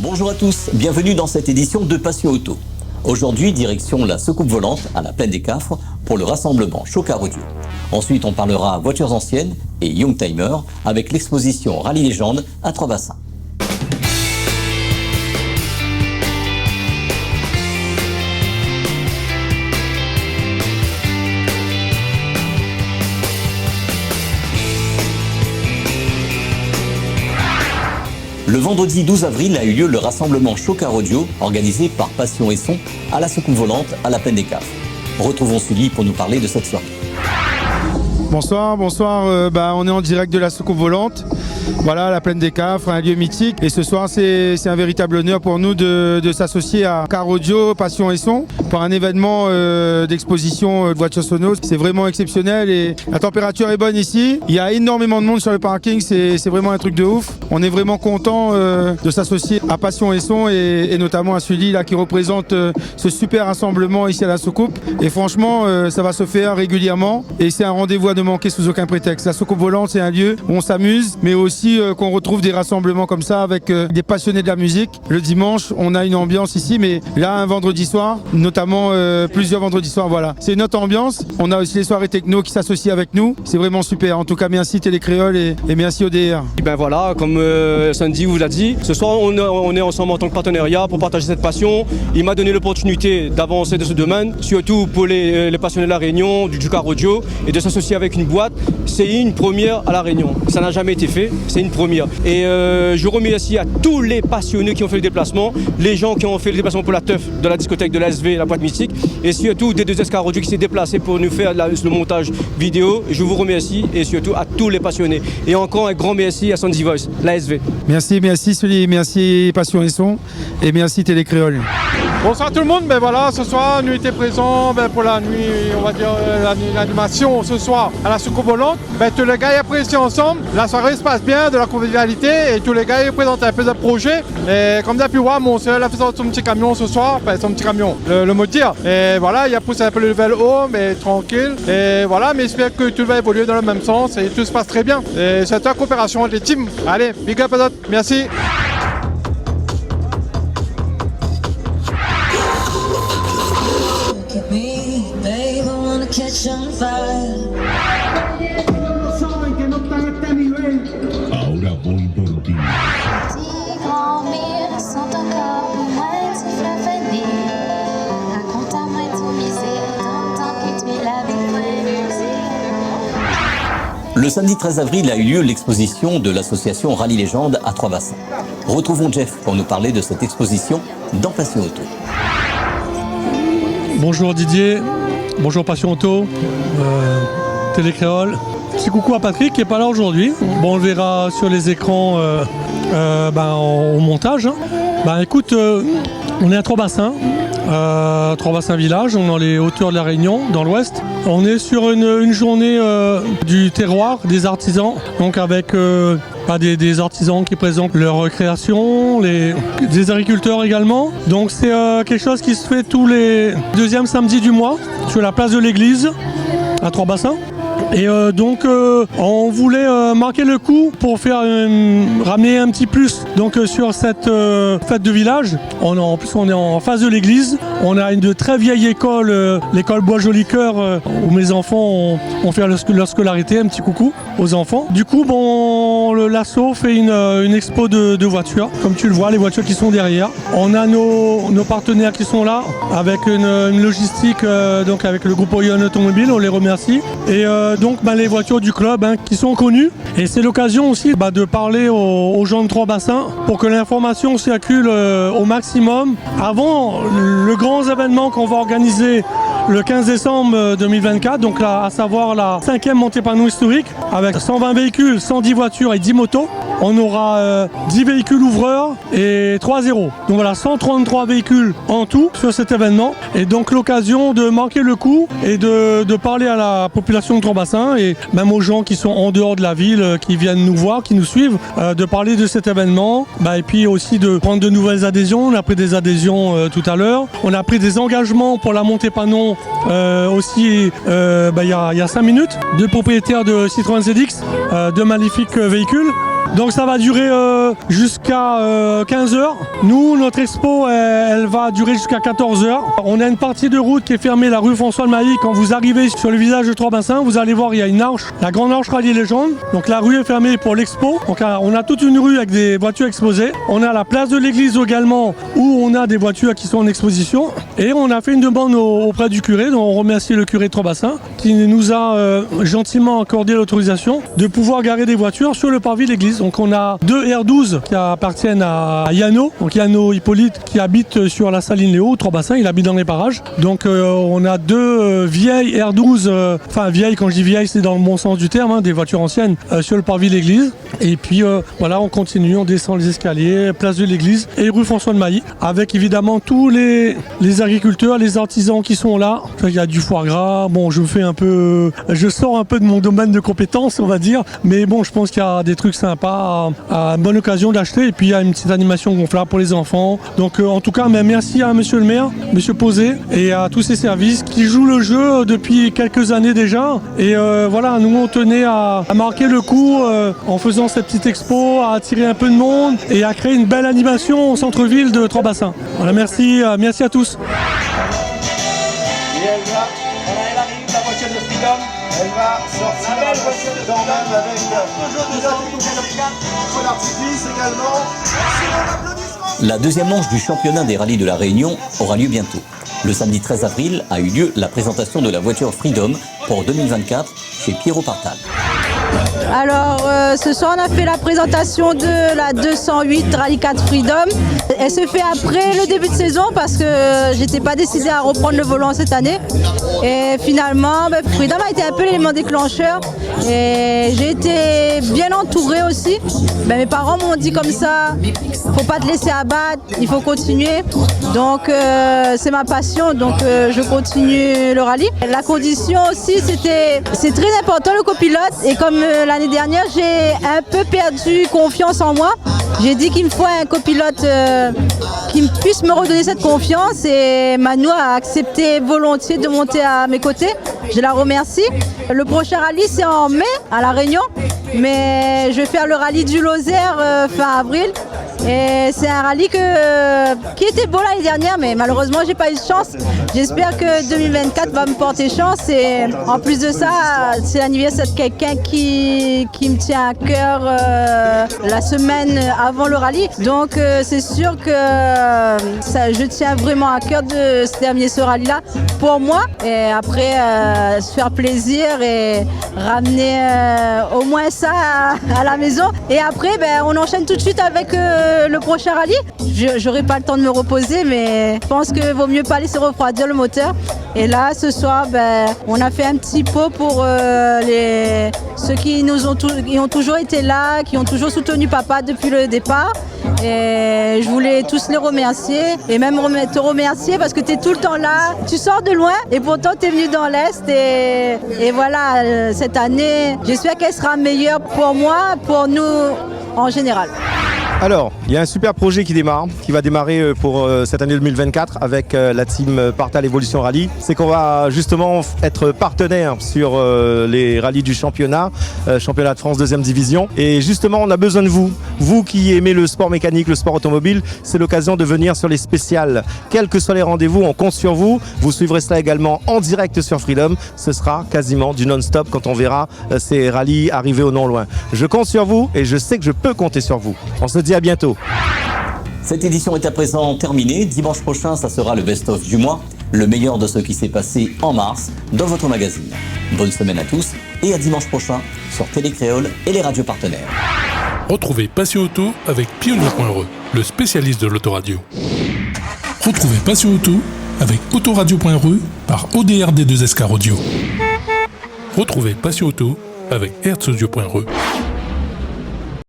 Bonjour à tous, bienvenue dans cette édition de Passion Auto. Aujourd'hui, direction la soucoupe volante à la Plaine des Cafres pour le rassemblement Chocard Audio. Ensuite, on parlera voitures anciennes et Youngtimer avec l'exposition Rallye Légende à Trois-Bassins. Le vendredi 12 avril a eu lieu le rassemblement Chocard Audio organisé par Passion et Son à la soucoupe volante à la Plaine des Cafres. Retrouvons Sully pour nous parler de cette soirée. Bonsoir, on est en direct de la soucoupe volante. Voilà, la Plaine des Cafres, un lieu mythique. Et ce soir, c'est un véritable honneur pour nous de s'associer à Chocard Audio, Passion et Son pour un événement d'exposition de voitures sonos. C'est vraiment exceptionnel et la température est bonne ici. Il y a énormément de monde sur le parking, c'est vraiment un truc de ouf. On est vraiment content de s'associer à Passion et Son et notamment à Sully là, qui représente ce super rassemblement ici à la soucoupe. Et franchement, ça va se faire régulièrement et c'est un rendez-vous à ne manquer sous aucun prétexte. La soucoupe volante, c'est un lieu où on s'amuse, mais aussi qu'on retrouve des rassemblements comme ça avec des passionnés de la musique. Le dimanche, on a une ambiance ici, mais là, un vendredi soir, notamment plusieurs vendredis soirs, voilà. C'est une autre ambiance. On a aussi les soirées techno qui s'associent avec nous. C'est vraiment super. En tout cas, merci Télécréole et merci ODR. Et ben voilà, comme Sandy vous l'a dit, ce soir, on est ensemble en tant que partenariat pour partager cette passion. Il m'a donné l'opportunité d'avancer de ce domaine, surtout pour les passionnés de la Réunion, du Chocard Audio, et de s'associer avec une boîte. C'est une première à la Réunion. Ça n'a jamais été fait. C'est une première. Et je remercie à tous les passionnés qui ont fait le déplacement, les gens qui ont fait le déplacement pour la teuf de la discothèque de l'ASV, la boîte mythique, et surtout des deux Chocard Audio qui s'est déplacé pour nous faire le montage vidéo. Je vous remercie et surtout à tous les passionnés. Et encore un grand merci à Sandy Voice, l'ASV. Merci Sully, merci Passion et Son et merci Télécréole. Bonsoir tout le monde, voilà, ce soir nous étions présents pour la nuit, on va dire l'animation ce soir à la soucoupe volante. Tous les gars y apprécient ensemble, la soirée se passe bien, de la convivialité et tous les gars y présentent un peu de projet. Et comme d'habitude, mon seul a fait son petit camion ce soir, son petit camion, le moteur. Et voilà, il a poussé un peu le level haut, mais tranquille. Et voilà, mais j'espère que tout va évoluer dans le même sens et tout se passe très bien. Et c'est une coopération entre les teams. Allez, big up à d'autres, merci. Catch on fire. Ahora voy por ti. Le samedi 13 avril a eu lieu l'exposition de l'association Rallye Légende à Trois-Bassins. Retrouvons Jeff pour nous parler de cette exposition dans Passion Auto. Bonjour Didier. Bonjour Passion Auto, Télécréole. Petit coucou à Patrick qui n'est pas là aujourd'hui. Bon, on le verra sur les écrans au montage. Écoute, on est à Trois-Bassins village, on est dans les hauteurs de la Réunion, dans l'ouest. On est sur une journée du terroir, des artisans, donc avec des artisans qui présentent leur création, des agriculteurs également. Donc c'est quelque chose qui se fait tous les deuxièmes samedis du mois sur la place de l'église à Trois-Bassins. Et on voulait marquer le coup pour faire ramener un petit plus sur cette fête de village. En plus on est en face de l'église. On a une très vieille école, l'école Bois-Joli-Cœur, où mes enfants ont fait leur scolarité. Un petit coucou aux enfants. Du coup, l'asso fait une expo de voitures. Comme tu le vois, les voitures qui sont derrière. On a nos partenaires qui sont là avec une logistique, avec le groupe Oyon Automobile. On les remercie. Et les voitures du club qui sont connues. Et c'est l'occasion aussi de parler aux gens de Trois-Bassins pour que l'information circule au maximum avant le grand événement qu'on va organiser le 15 décembre 2024, donc là, à savoir la 5e montée panneau historique avec 120 véhicules, 110 voitures et 10 motos. On aura 10 véhicules ouvreurs et 3 zéros. Donc voilà, 133 véhicules en tout sur cet événement. Et donc l'occasion de marquer le coup et de parler à la population de Trois-Bassins et même aux gens qui sont en dehors de la ville, qui viennent nous voir, qui nous suivent, de parler de cet événement. Et puis aussi de prendre de nouvelles adhésions. On a pris des adhésions tout à l'heure. On a pris des engagements pour la montée panneau aussi il y a 5 minutes, 2 propriétaires de Citroën ZX, 2 magnifiques véhicules. Donc ça va durer jusqu'à 15h. Nous, notre expo, elle va durer jusqu'à 14h. On a une partie de route qui est fermée, la rue François de Mailly. Quand vous arrivez sur le village de Trois-Bassins, vous allez voir, il y a une arche, la grande arche rallye légende. Donc la rue est fermée pour l'expo. Donc on a toute une rue avec des voitures exposées. On a la place de l'église également, où on a des voitures qui sont en exposition. Et on a fait une demande auprès du curé, donc on remercie le curé de Trois-Bassins, qui nous a gentiment accordé l'autorisation de pouvoir garer des voitures sur le parvis de l'église. Donc on a 2 R12 qui appartiennent à Yano, donc Yano Hippolyte qui habite sur la Saline Léo, Trois-Bassins, il habite dans les parages. Donc on a 2 vieilles R12, enfin vieilles, quand je dis vieilles c'est dans le bon sens du terme, des voitures anciennes sur le parvis de l'église. Et puis voilà, on continue, on descend les escaliers, place de l'église et rue François de Mailly, avec évidemment tous les agriculteurs, les artisans qui sont là. Il y a du foie gras, bon je sors un peu de mon domaine de compétences on va dire, mais bon je pense qu'il y a des trucs sympas à une bonne occasion d'acheter, et puis il y a une petite animation gonflable pour les enfants. Donc en tout cas merci à monsieur le maire, monsieur Posé, et à tous ses services qui jouent le jeu depuis quelques années déjà. Et voilà, nous on tenait à marquer le coup en faisant cette petite expo, à attirer un peu de monde et à créer une belle animation au centre-ville de Trois-Bassins. Voilà, merci à tous. Elle va sortir la belle voiture de Freedom avec feu d'artifice également. La deuxième manche du championnat des rallyes de la Réunion aura lieu bientôt. Le samedi 13 avril a eu lieu la présentation de la voiture Freedom pour 2024 chez Pierrot Partal. Alors ce soir on a fait la présentation de la 208 Rally 4 Freedom. Elle se fait après le début de saison parce que j'étais pas décidée à reprendre le volant cette année. Et finalement Freedom a été un peu l'élément déclencheur et j'ai été bien entourée aussi. Mes parents m'ont dit comme ça, faut pas te laisser abattre, il faut continuer. Donc c'est ma passion, donc je continue le rallye. La condition aussi c'est très important le copilote, et comme l'année dernière j'ai un peu perdu confiance en moi, j'ai dit qu'il me faut un copilote qui puisse me redonner cette confiance, et Manu a accepté volontiers de monter à mes côtés. Je la remercie. Le prochain rallye c'est en mai à La Réunion, mais je vais faire le rallye du Lozère fin avril. Et c'est un rallye qui était beau l'année dernière, mais malheureusement j'ai pas eu de chance. J'espère que 2024 va me porter chance, et en plus de ça, c'est l'anniversaire de quelqu'un qui me tient à cœur la semaine avant le rallye. Donc c'est sûr que je tiens vraiment à cœur de terminer ce rallye-là pour moi, et après se faire plaisir et ramener au moins ça à la maison. Et après on enchaîne tout de suite avec le prochain rallye. J'aurai pas le temps de me reposer, mais je pense que vaut mieux pas laisser refroidir le moteur. Et là ce soir on a fait un petit pot pour ceux qui ont toujours été là, qui ont toujours soutenu papa depuis le départ. Et je voulais tous les remercier, et même te remercier parce que tu es tout le temps là, tu sors de loin et pourtant tu es venu dans l'Est, et voilà, cette année j'espère qu'elle sera meilleure pour moi, pour nous en général. Alors, il y a un super projet qui va démarrer pour cette année 2024 avec la team Partal Evolution Rally. C'est qu'on va justement être partenaire sur les rallyes du championnat de France 2e division. Et justement, on a besoin de vous. Vous qui aimez le sport mécanique, le sport automobile, c'est l'occasion de venir sur les spéciales. Quels que soient les rendez-vous, on compte sur vous. Vous suivrez cela également en direct sur Freedom. Ce sera quasiment du non-stop quand on verra ces rallyes arriver au non loin. Je compte sur vous et je sais que je peux compter sur vous. On se dit à bientôt. Cette édition est à présent terminée. Dimanche prochain, ça sera le best-of du mois, le meilleur de ce qui s'est passé en mars dans votre magazine. Bonne semaine à tous et à dimanche prochain sur Télé Créole et les radios partenaires. Retrouvez Passion Auto avec Pionnier.re, le spécialiste de l'autoradio. Retrouvez Passion Auto avec Autoradio.re par ODRD2SK Radio. Retrouvez Passion Auto avec Hertzaudio.re.